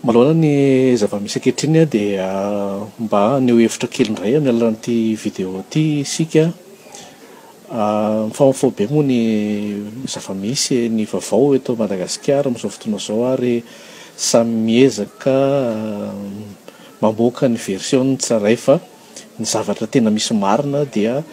Malohana ny zava-misy ankehitriny dia mba neo hevitra kely indray amin'ny alalan'ity vidéo ity isika mifamafao be moa ny zava-misy ny vaovao eto Madagasikara amin'izao fotoana izao ary samy miezaka mamoaka ny version tsirairay fa ny zavatra tena misy marina dia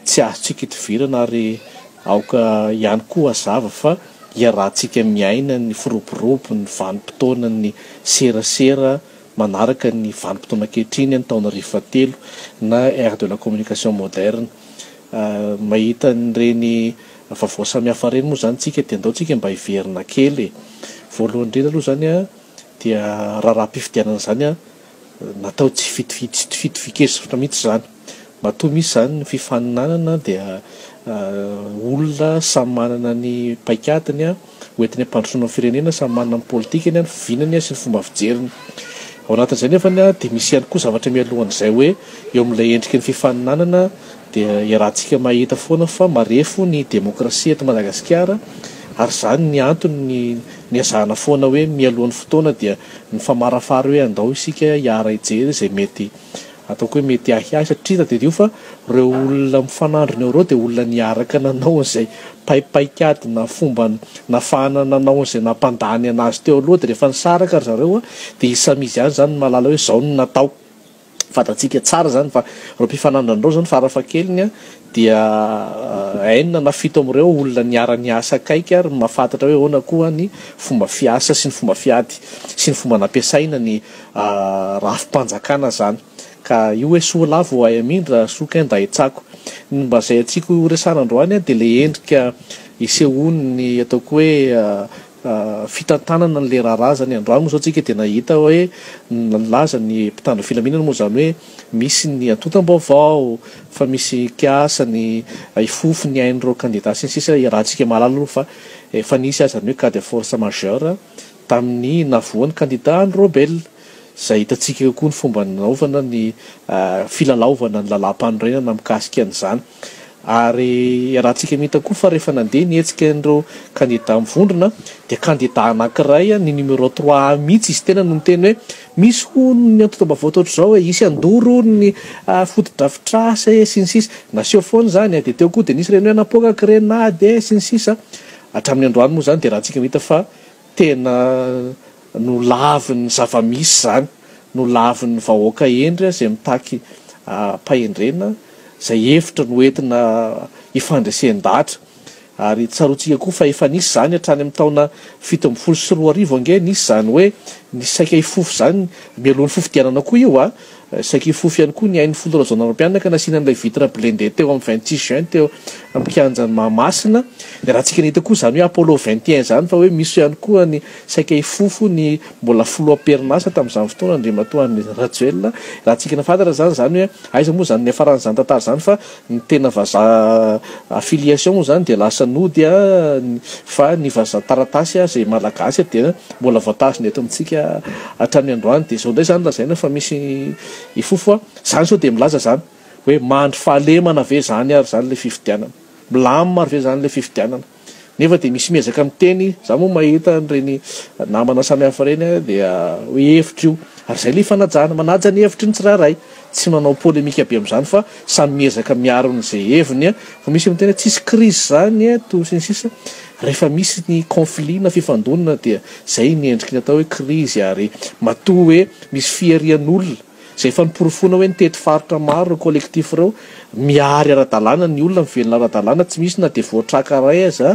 tsy azontsika itovirana ary aoka ihany koa hazava fa iarahantsika miaina ny firoborombo ny vanim-potoana ny serasera manaraka ny vanim-potoana ankehitriny ny taona 2003 na ère de la communication moderne. Mahita nireny vaovao samihafa reny moa zany tsika dia andaontsika mba hiverina kely. Voalohany indrindra aloha zany dia raharaham-pifidianana zany natao tsy fitovikesitra mihitsy zany. Matoa misy zany ny fifaninanana dia olona samy manana ny paikadiny hoentiny hampandrosoana ny firenena, samy manana ny politikany, ny fivinany sy ny fomba fijeriny. Ao anatin'izay nefany dia misy ihany koa zavatra mialohan'izay hoe eo amin'ilay endriky ny fifaninanana dia iarahantsika mahita foana fa marefo ny demokrasia eto Madagasikara ary zany ny antony ny azahana foana hoe mialohan'ny fotoana dia ny famarafara hoe andao isika hiara hijery izay mety ataoko hoe mety ahiahy satria tadidio fa ireo olona mifanandrina eo dia olona niaraka nanao izay paipaikady na fomba nafahana nanao izay nampandany anazy teo aloha dia rehefa nisaraka ry zareo dia isamizy ihany zany malala hoe zao no natao. Fatatsika tsara zany fa reo mpifanandranireo zany farafakeliny dia enina na fito amin'ireo olona niara-niasa akaiky ary mahafantatra hoe ahoana koa ny fomba fiasa sy ny fomba fiady sy ny fomba nampiasaina ny rafim-panjakana zany. Ka io hoe soa lavo ay amindra soka enda hitsako ny mba zay atsika horesana androany dia le endrika isehony ny ataoko hoe fitantanana n'le raharaha zany androany moa zao tsika dia nahita hoe nalaza ny mpitandro filaminana moa zany hoe misy ny antontam-baovao fa misy kiasa ny ifofo ny ain'ireo candidat sy ny sisa rahantsika mahalala aloha fa efa nisy azany hoe cas de force majeure tamin'ny navoan'ny candidat Andry Robel. Zay hitantsika koa ny fomba nanaovana ny filalaovana ny lalam-panorenana mikasika an'izany ary rahantsika mihita koa fa rehefa nandeha nihetsika an'ireo candidat mivondrona dia candidat anankiray ny numéro 3 mihitsy izy tena no miteny hoe misy ho ny antontam-baovao ohatr'izao hoe isy andoro ny foto-drafitrasa sy ny sisa naseho foana zany dia teo koa dia nisy reny hoe napoaka grenady sy ny sisa hatramin'ny androany moa zany dia rahantsika mihita fa tena no lavin'ny zava-misy zany no lavin'ny vahoaka endry izay mitaky pahendrena izay hevitra no entina ifandresendahatra ary tsarotsika koa fa efa nisy zany hatrany amin'ny taona 17 ange nisy zany hoe ny saika ifofo zany mialohan'ny fofidianana koa io saika ifofo ihany koa ny ain'ny folo zona eropeanina ka nasiana an'ilay vitre blindé teo amin'ny 26 juin teo amin'ny kianjan'ny Mahamasina dia raha tsika nahita koa zany hoe Apollo 21 zany fa hoe misy ihany koa ny saika ifofo ny mbola folo am-perinasa tamin'izany fotoana Andriamatoan'ny Rajoelina. Raha tsika nafantatra zany hoe aiza moa zany ny afaran'izany tantara zany fa ny tena vazaha affiliation moa zany dia lasa nody fa ny vazaha taratasy izay malagasy dia mbola voatazona eto amintsika hatramin'ny androany dia izao indray zany lazaina fa misy ifofo zany sao dia milaza zany hoe mandry fahalemana ve zany ary zany le fifidianana milamina ary ve zany le fifidianana nefa dia misy miezaka miteny za moa mahita nireny namana samihafa reny dia hoe hevitra io ary zay le fanajana manaja ny hevitry ny tsirairay tsy manao polémika be amin'izany fa samy miezaka miaro n'izay heviny fa misy amin'ny tena tsisy crise zany to sy ny sisa rehefa misy ny conflit na fifandonana dia zay ny endriky ny atao hoe crise ary matoa hoe misy fiarian'olona zay efa niporofona hoe nitety faritra maro collectif ireo miary ara-dalàna ny olona mivelona ara-dalàna tsy misy na dia voatraka ray aza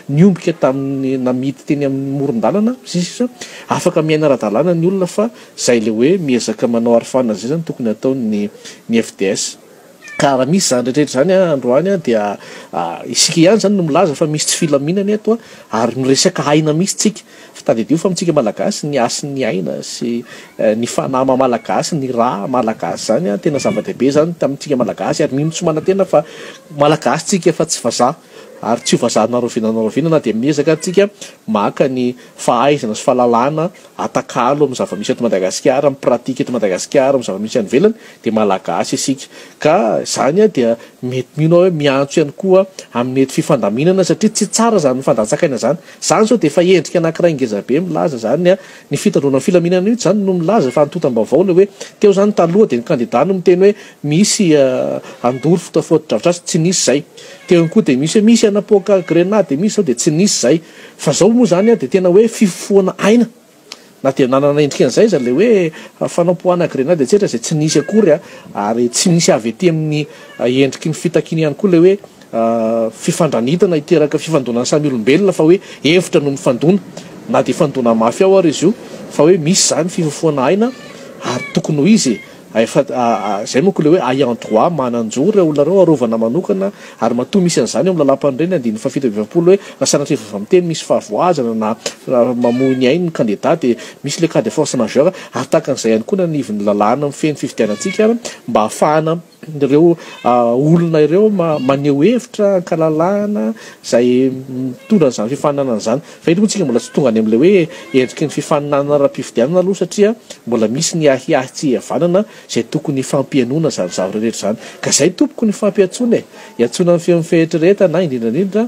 niombika tamin'ny namity teny amin'ny moron-dalana sisa afaka miaina ara-dalàna ny olona fa zay le hoe miezaka manao arifana zay zany tokony atao ny FDS. Ka raha misy zany rehetrarehetra zany androany dia isika ihany zany no milaza fa misy tsy filaminana eto ary miresaka aina misy tsika tadidio fa amintsika malagasy ny asy ny aina sy ny fanama malagasy ny raha malagasy zany tena zava-dehibe zany tamintsika malagasy ary mino tsy manantena fa malagasy tsika efa tsy vazaha ary tsy vazahanarovananarovanana dia miezaka antsika maka ny fahaizana sy fahalalana atakalo amin'ny zava-misy eto Madagasikara, amin'ny pratika eto Madagasikara, amin'ny zava-misy any ivelany dia malagasy isika. Ka zany dia mety mino hoe miantso ihany koa amin'ny mety fifandaminana satria tsy tsara zany fandatsakaina zany. Zany zao dia efa endrika anankiray ngeza be milaza zany ny fitandrona filaminana io zany no milaza fa antotam-baovao le hoe teo zany taloha dia ny kandidata no miteny hoe misy andory fotodrafitrasa tsy nisy zay. Teo koa dia misy hoe misy anapoaka grenade misy zao dia tsy nisy zay. Fa zao moa zany dia tena hoe fifofoana aina na dia nanana endrika an'izay za le hoe fanapohana grenade etsetra zay tsy nisy akory ary tsy nisy avy ety amin'ny endriky ny fitakiana ihany koa le hoe fifandranitana iteraka fifandonana samy olombelona fa hoe hevitra no mifandona na dia fandona mafy ao ary izy io fa hoe misy zany fifofoana aina ary tokony ho izy zay moa ko le hoe ayant droit mananjora olona reo arovana manokana ary matoa misy an'izany eo amin'ny lalapanireny andiny fa fito hoe raha sanatria vava miteny misy fahavoazana na mamohy ny ainy ny candidat dia misy le cas de force majeure ary tahakan'izay ihany koa nanivon'ny lalàna mifeny fifidianantsika mba ahafahana ireo olona ireo maneho hevitra ankalalahana zay mitondra n'izany fifaninana zany fa iny moa tsika mbola tsy tonga any amin'le hoe endriky ny fifaninana ra-pifidianana aloha satria mbola misy ny ahiahy tsy havanana zay tokony fampianoana zany zavatra rehetra zany ka zay tompoko ny fampiantsona hiantsona ny fiamifehetrereta na indrindrandrindra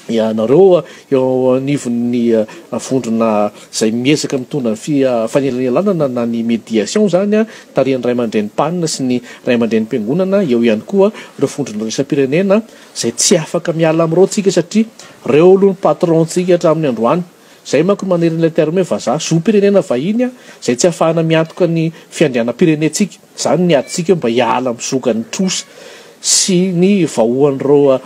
ianareo eo anivon'ny vondrona zay miezaka mitondra ny fanelanelana na ny médiation zany tarihan'ny ray aman-drenimpanina sy ny ray aman-drenimpiangonana eo ihany koa ireo vondrona resam-pirenena zay tsy afaka miala amin'ireo tsika satria reo aloha ny patrontsika hatramin'ny androany. Zay manko maneran'ilay terme hoe vazaha zo-pirenena vahiny zay tsy ahafahana miantoka ny fiandrianam-pirenentsika zany ny aditsika mba hiala mizogan'ny trosa sy ny vahoan'ireo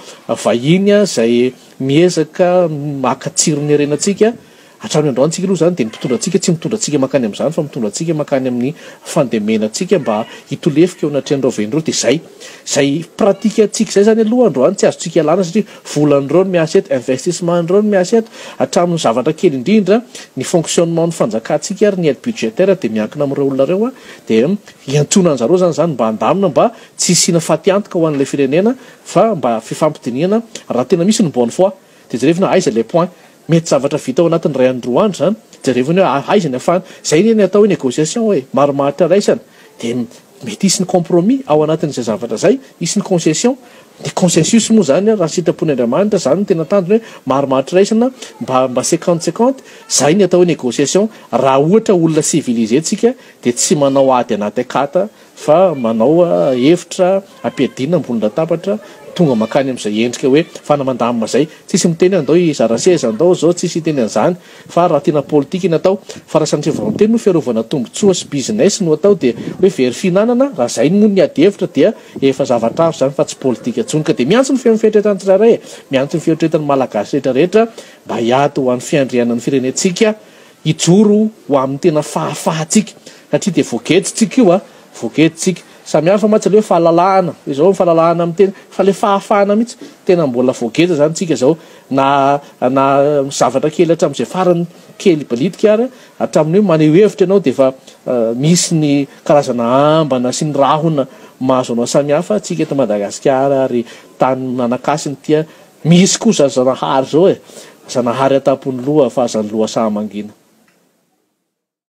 vahiny zay miezaka makatsiro ny arenatsika hatramin'ny androantsika aloha zany dia mitondra antsika tsy mitondra antsika makany amin'izany fa mitondra antsika makany amin'ny fandemenantsika mba hitolefika eo anatrehan'ireo venireo dia zay pratika antsika zay zany aloha androany tsy azontsika ialana satria volan'ireo no miasa eto investissement-n'ireo no miasa eto hatramin'ny zavatra kely indrindra ny fonctionnement ny fanjakantsika ary ny aide budgétaire dia miankina amin'ireo olona reo dia hiantsona an'zareo zany mba handamina mba tsy hisiana fatiantoka ho an'ilay firenena fa mba fifampidiniana raha tena misy ny bonne foi dia jerevina aiza le point mety zavatra vita ao anatin'ny ray andro andro zany jerevina hoe aizany afahana zay ny atao hoe négociation hoe marimaritra raisana dia mety hisy ny compromis ao anatin'izay zavatra zay hisy ny concession de consensus moa zany raha sitrapon'ny Andriamanitra zany no tena tandrony hoe marimaritra raisana mba 50-50 zay ny atao hoe négociation raha ohatra olona civilisé tsika dia tsy manao ady anaty akata fa manao hevitra ampiadina ambony latabatra tonga makany amin'izay endrika hoe fanamandamina zay tsisy miteny andao izaraseza andao zao tsisy hiteny an'izany fa raha tena politika iny atao fa raha sanatria vao miteny no fiarovana tombotsoa sy business no atao dia hoe very finanana raha zay moa ny ady hevitra dia efa zavatra avy zany fa tsy politika intsony ka dia miantso ny fiamifehetretan'ny tsirairay miantso ny fihetretany malagasy rehetrarehetra mba hiato ho an'ny fiandrianan'ny firenentsika hijoro ho amin'ny tena fahafahantsika satria dia voagetitsika io voagetitsika samihafa matsy le hoe fahalalahana izao fahalalahana amin'ny tena fa le fahafahana mihitsy tena mbola voageta zany tsika zao na zavatra kely hatramin'izay farany kely balitika ary hatramin'ny hoe maneho hevitra ianao dia efa misy ny karazana ambana sy ny rahona mahazo anao samihafa tsika eto Madagasikara ary tany nanakasiny tia misy koa zanahary zao zanahary atapon'ny loha fa azany loha sahamangina.